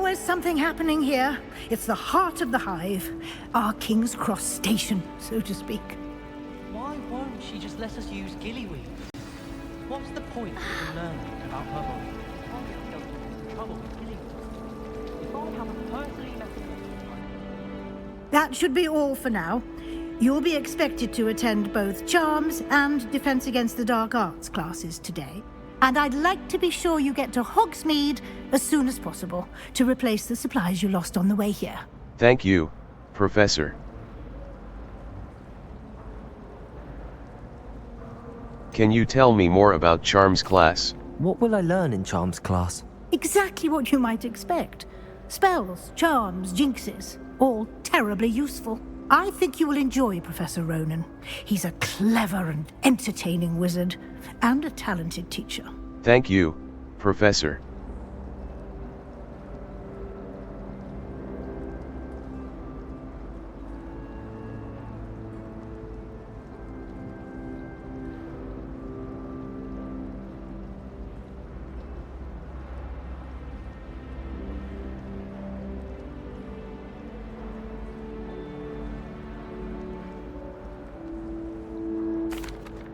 always something happening here. It's the heart of the hive. Our King's Cross station, so to speak. Why won't she just let us use gillyweed? What's the point of learning about her body? Can't get ourselves into trouble with gillyweed. If I have a personally That should be all for now. You'll be expected to attend both Charms and Defense Against the Dark Arts classes today. And I'd like to be sure you get to Hogsmeade as soon as possible to replace the supplies you lost on the way here. Thank you, Professor. Can you tell me more about Charms class? What will I learn in Charms class? Exactly what you might expect. Spells, charms, jinxes, all terribly useful. I think you will enjoy Professor Ronan. He's a clever and entertaining wizard, and a talented teacher. Thank you, Professor.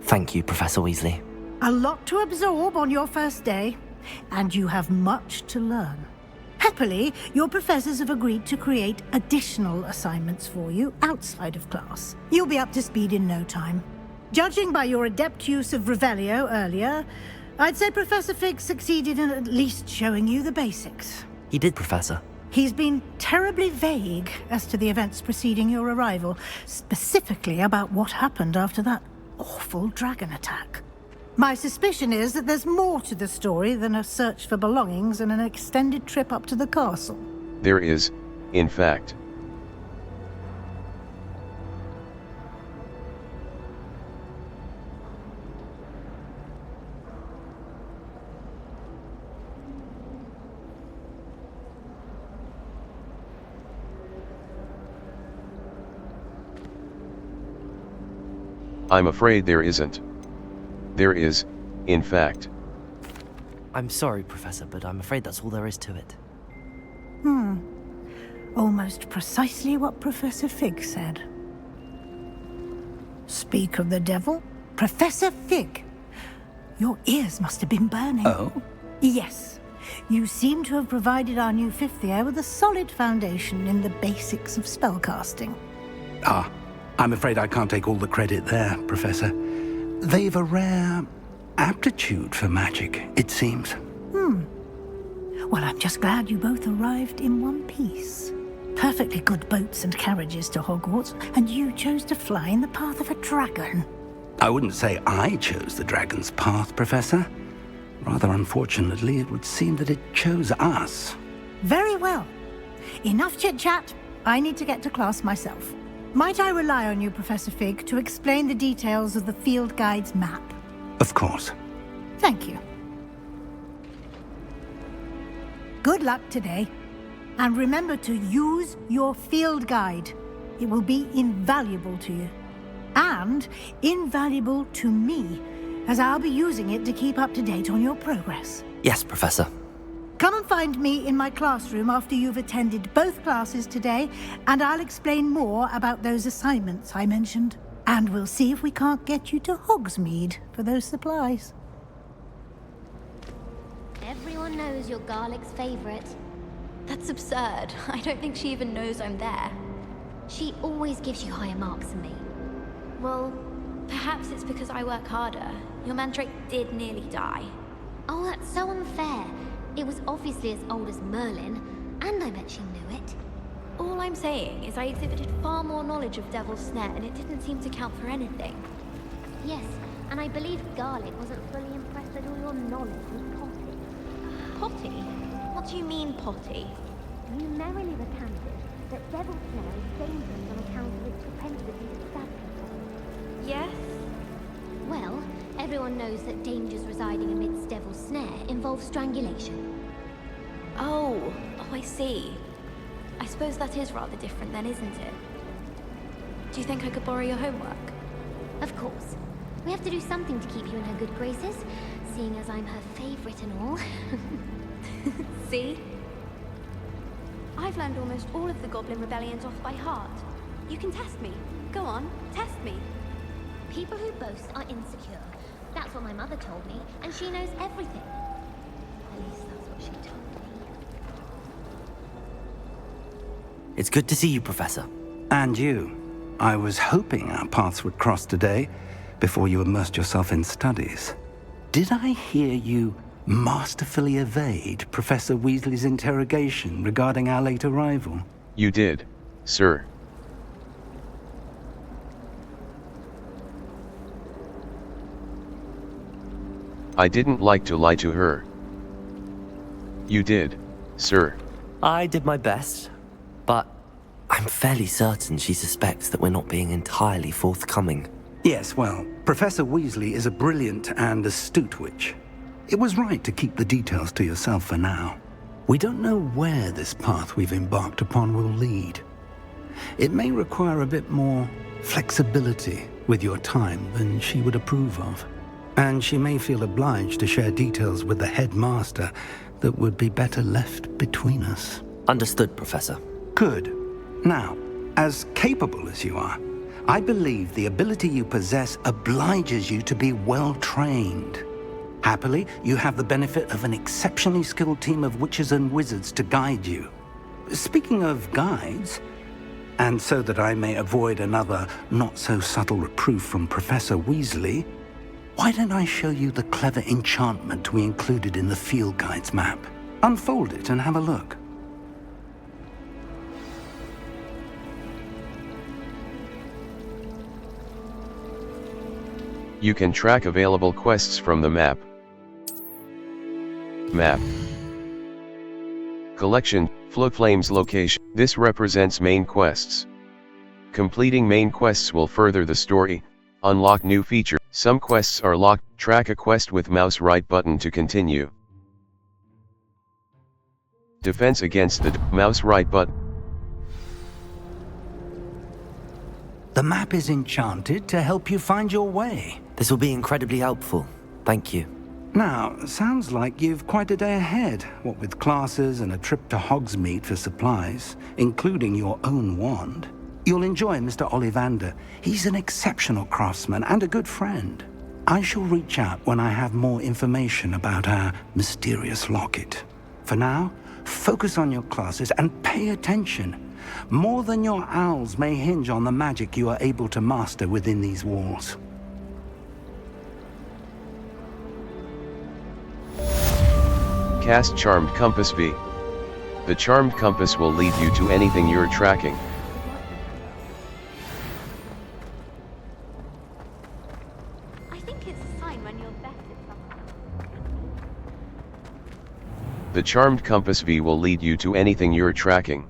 Thank you, Professor Weasley. A lot to absorb on your first day, and you have much to learn. Happily, your professors have agreed to create additional assignments for you outside of class. You'll be up to speed in no time. Judging by your adept use of Revelio earlier, I'd say Professor Fig succeeded in at least showing you the basics. He did, Professor. He's been terribly vague as to the events preceding your arrival, specifically about what happened after that awful dragon attack. My suspicion is that there's more to the story than a search for belongings and an extended trip up to the castle. There is, in fact. I'm afraid there isn't. There is, in fact. I'm sorry, Professor, but I'm afraid that's all there is to it. Almost precisely what Professor Fig said. Speak of the devil, Professor Fig. Your ears must have been burning. Oh? Yes. You seem to have provided our new fifth year with a solid foundation in the basics of spellcasting. Ah, I'm afraid I can't take all the credit there, Professor. They've a rare aptitude for magic, it seems. Well, I'm just glad you both arrived in one piece. Perfectly good boats and carriages to Hogwarts, and you chose to fly in the path of a dragon. I wouldn't say I chose the dragon's path, Professor. Rather unfortunately, it would seem that it chose us. Very well. Enough chit-chat. I need to get to class myself. Might I rely on you, Professor Fig, to explain the details of the field guide's map? Of course. Thank you. Good luck today. And remember to use your field guide. It will be invaluable to you. And invaluable to me, as I'll be using it to keep up to date on your progress. Yes, Professor. Come and find me in my classroom after you've attended both classes today, and I'll explain more about those assignments I mentioned. And we'll see if we can't get you to Hogsmeade for those supplies. Everyone knows you're Garlick's favorite. That's absurd. I don't think she even knows I'm there. She always gives you higher marks than me. Well, perhaps it's because I work harder. Your mandrake did nearly die. Oh, that's so unfair. It was obviously as old as Merlin, and I bet she knew it. All I'm saying is I exhibited far more knowledge of Devil's Snare, and it didn't seem to count for anything. Yes, and I believe Garlick wasn't fully impressed that all your knowledge was potty. Potty? What do you mean, potty? You merrily recanted that Devil's Snare is dangerous on account of its propensity to stab people. Yes? Well, everyone knows that dangers residing amidst Devil's Snare involve strangulation. Oh, I see. I suppose that is rather different then, isn't it? Do you think I could borrow your homework? Of course. We have to do something to keep you in her good graces, seeing as I'm her favorite and all. See? I've learned almost all of the Goblin Rebellions off by heart. You can test me. Go on, test me. People who boast are insecure. That's what my mother told me, and she knows everything. At least that's what she told me. It's good to see you, Professor. And you. I was hoping our paths would cross today, before you immersed yourself in studies. Did I hear you masterfully evade Professor Weasley's interrogation regarding our late arrival? You did, sir. I didn't like to lie to her. You did, sir. I did my best, but I'm fairly certain she suspects that we're not being entirely forthcoming. Yes, well, Professor Weasley is a brilliant and astute witch. It was right to keep the details to yourself for now. We don't know where this path we've embarked upon will lead. It may require a bit more flexibility with your time than she would approve of. And she may feel obliged to share details with the headmaster that would be better left between us. Understood, Professor. Good. Now, as capable as you are, I believe the ability you possess obliges you to be well trained. Happily, you have the benefit of an exceptionally skilled team of witches and wizards to guide you. Speaking of guides, and so that I may avoid another not-so-subtle reproof from Professor Weasley, why don't I show you the clever enchantment we included in the field guide's map? Unfold it and have a look. You can track available quests from the map. Map. Collection, Floodflame's location. This represents main quests. Completing main quests will further the story, unlock new features. Some quests are locked. Track a quest with mouse right button to continue. Defense against the mouse right button. The map is enchanted to help you find your way. This will be incredibly helpful. Thank you. Now, sounds like you've quite a day ahead, what with classes and a trip to Hogsmeade for supplies, including your own wand. You'll enjoy Mr. Ollivander. He's an exceptional craftsman and a good friend. I shall reach out when I have more information about our mysterious locket. For now, focus on your classes and pay attention. More than your owls may hinge on the magic you are able to master within these walls. Cast Charmed Compass V. The Charmed Compass will lead you to anything you're tracking. I think it's a sign when you're best at something. The Charmed Compass V will lead you to anything you're tracking.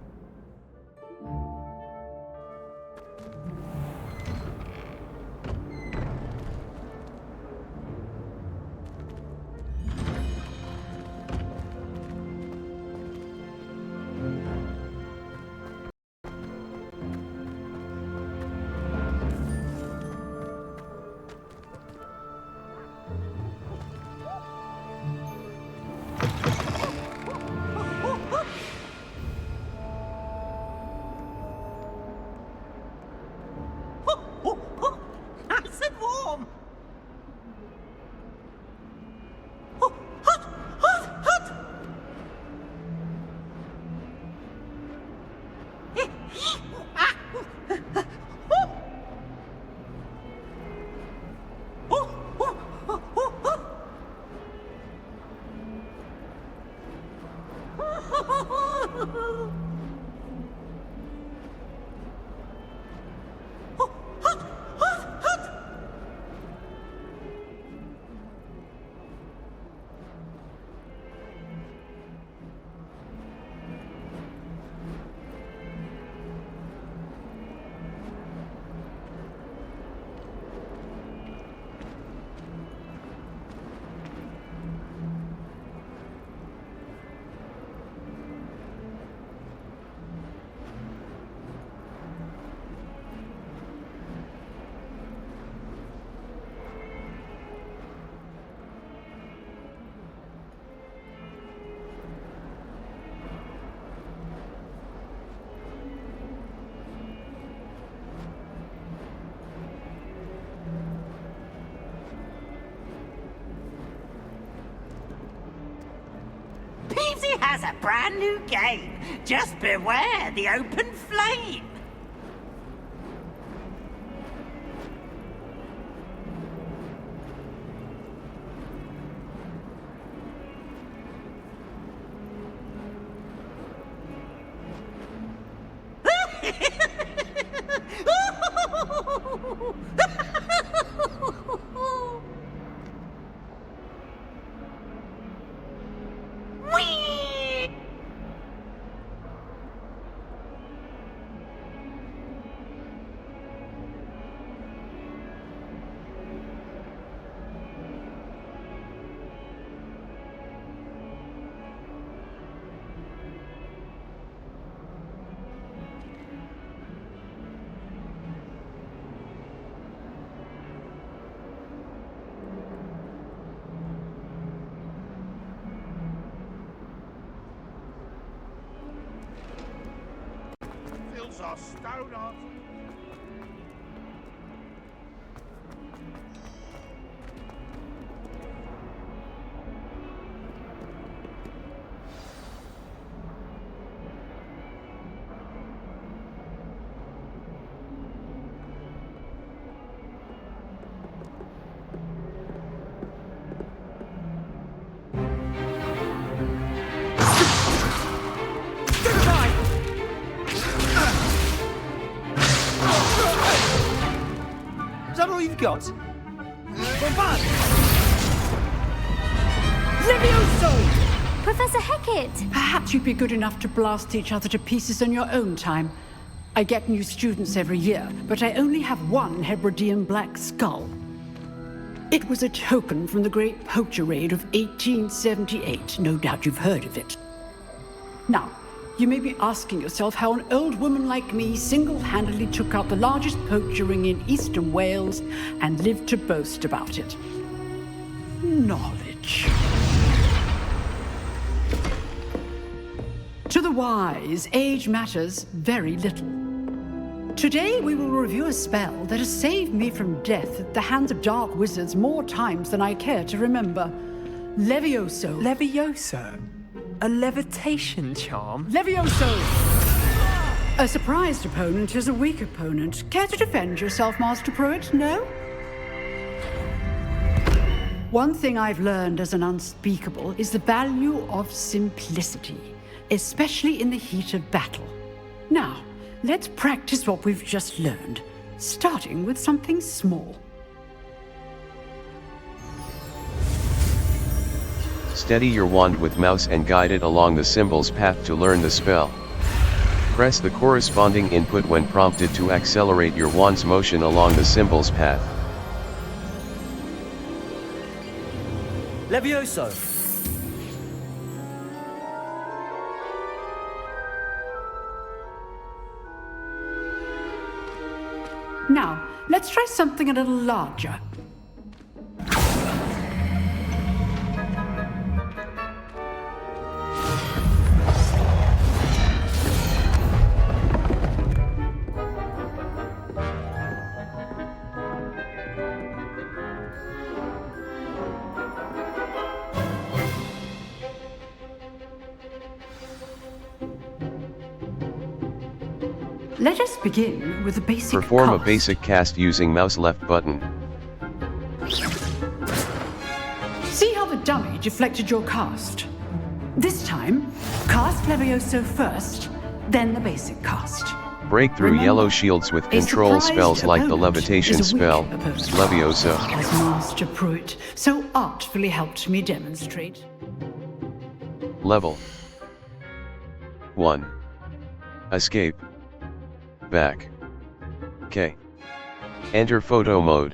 has a brand new game. Just beware the open flame. Are stone art. Is that all you've got? Levioso! Professor Hecat! Perhaps you'd be good enough to blast each other to pieces in your own time. I get new students every year, but I only have one Hebridean black skull. It was a token from the Great Poacher Raid of 1878. No doubt you've heard of it. Now, you may be asking yourself how an old woman like me single-handedly took out the largest poacher ring in eastern Wales and lived to boast about it. Knowledge. To the wise, age matters very little. Today we will review a spell that has saved me from death at the hands of dark wizards more times than I care to remember. Levioso. Levioso? A levitation charm? Levioso! A surprised opponent is a weak opponent. Care to defend yourself, Master Pruitt? No? One thing I've learned as an unspeakable is the value of simplicity, especially in the heat of battle. Now, let's practice what we've just learned, starting with something small. Steady your wand with mouse and guide it along the symbol's path to learn the spell. Press the corresponding input when prompted to accelerate your wand's motion along the symbol's path. Levioso! Now, let's try something a little larger. Let us begin with the basic Perform cast. a basic cast using mouse left button. See how the dummy deflected your cast? This time, cast Levioso first, then the basic cast. Break through Remember, yellow shields with a control surprised spells like the opponent levitation is a weak spell, opponent, Levioso. as Master Pruitt so artfully helped me demonstrate. Level 1. Escape. Back. K. Enter photo mode.